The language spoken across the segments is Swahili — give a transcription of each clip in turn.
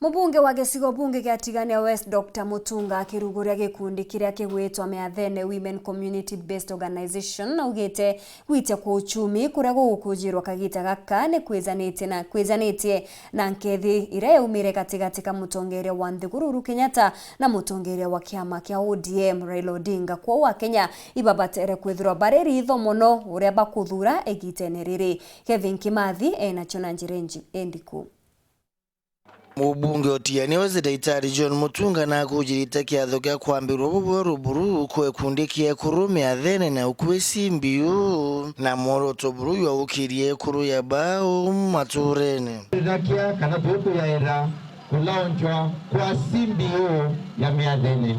Mubunge wa gicigo bunge gia Tigania West Dr. Mutunga akiruguria gikundi kiria kigwitwa Meathene Women Community Based Organization augite gwitia kwa uchumi kuria gugukujirwa kagita gaka ni kwizanitie na nkethi iria yaumire gatigati ka mutongeria wa Nthiguru Uhuru Kenyatta na mutongeria wa kiama kia ODM Raila Odinga kwa wa Kenya ibabatere kwithirwa bareri itho muno uria bakuthura egitene riri. Kevin Kimathi ena chona njirenji endiku. Mubunge Otieno West Daitari John Mutunga na kujirita kiatho kia kwambirwa buru kwe kundi kia kuru Meathene na ukwesi mbiu na moroto buru ya ukirie kuru ya bao maturene rakia kana tuku ya era kulaonjwa kwa simbio ya Meathene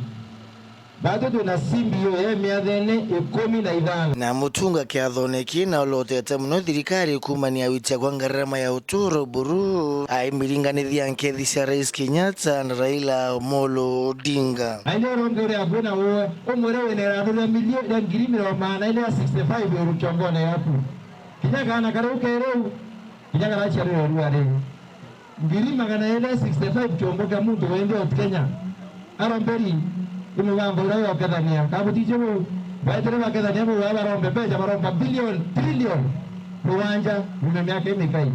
bado tuna simbio ya Meathene 15 na Mutunga kiathoneki na olotete muno thirikari kumania witia kwa ngarama ya uturo buru aimiringanithia nkethi cia Rais Kenyatta na Raila Amolo Odinga aile rongore abuna wo omore wenera ndo milioni ya ngiri mira maana ile 65 euro chongone yapo kinyaga na karuke leo kinyaga na chari ruare ngiri magana ile 65 chongoka muntu wende wa Kenya aramberi imubamba urayo akadania kabutijo baitire bakadania bo barombe beja baromba trillion ruwanja mumemyake mikai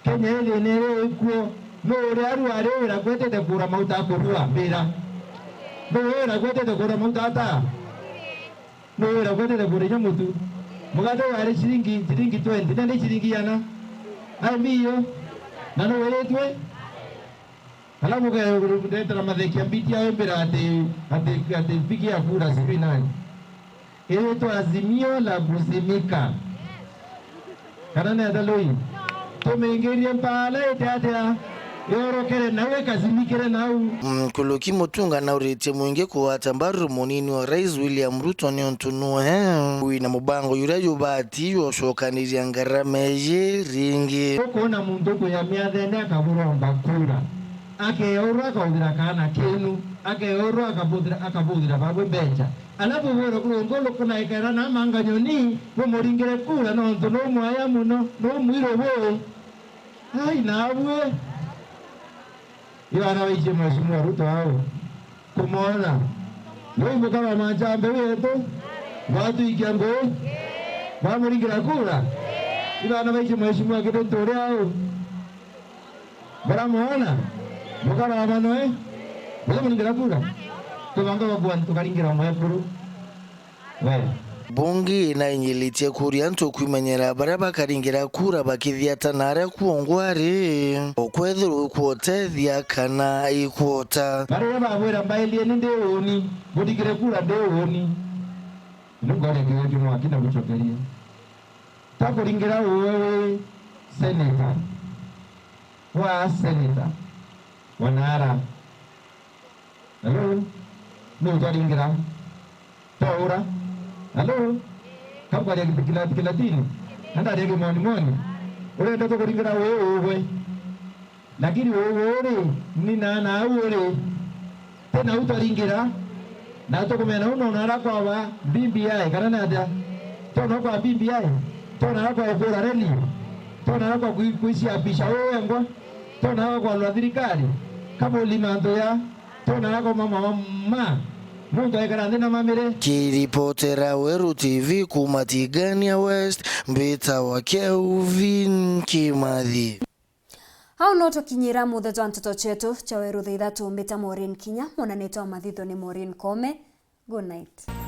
Kenya ile nere ikuo no uraru arera kwetete kura mauta kurua bira no era kwetete kura mauta ata no era kwetete kura nyamutu mugado wale shilingi 20 nende shilingi yana amiyo nano weletwe alamu kwa kudeta na madheki ambiti ya wembera ate piki ya kura sipi nani ile to azimio la Buzimika kanane adaloi tumeingiria mpala itatea yoro kere nawe kazimikire nau Mkuluki Mutunga na urete mwingi kuwata mbaru munini wa Rais William Ruto ni ontunuhe wina mubango yura yubati yoshokaniri ngarameje ringi kuona mundugu ya Meathene akaburomba kura akeorwa kaudira kana kenu akeorwa akabudira bagwe benja alafu wero kulongolo kuna ikara na manganyoni bo moringire kura no nto no mwaya muno no mwiro bo ai nawe yana wije mheshimiwa Ruto hao kumona ndio kama majambe wetu watu ikiango ba moringira kura yana wije mheshimiwa kidonto hao bara muona mukara abanoe bale muningira kura tubanga bagwan tukaringira mwekuru we bungi na inyilitie kuria nto kwimenyera baraba karingira kura bakithiata nare kuongwari okwethuru kuotethia kana ikuota bare babwera mbailie ninde oni budigire kura ndeoni nungole ngiyo mwakina guchokeria takuringira wewe senator wa senator wanara hello no taringira taura hello kabwa ya kilatini nanda ya moni ule ndo kuringira wewe lakini wewe ni na wewe tena utaringira na utakomena unaona kwa wa BBI kana nada tona kwa BBI tona kwa kura reli tona kwa kuishi apisha wewe ngo tona kwa ladhirikali kama ulimando ya tona yako mama mungu ayakarande na mamire kiripotera Weru TV kuma Tigania West mbita wa Kevin Kimathi hau noto kinyira mutheto antoto chetu cha Weru thithatu mbita Maureen Kinya mwana neto mathitho ni Maureen Kome. Good night.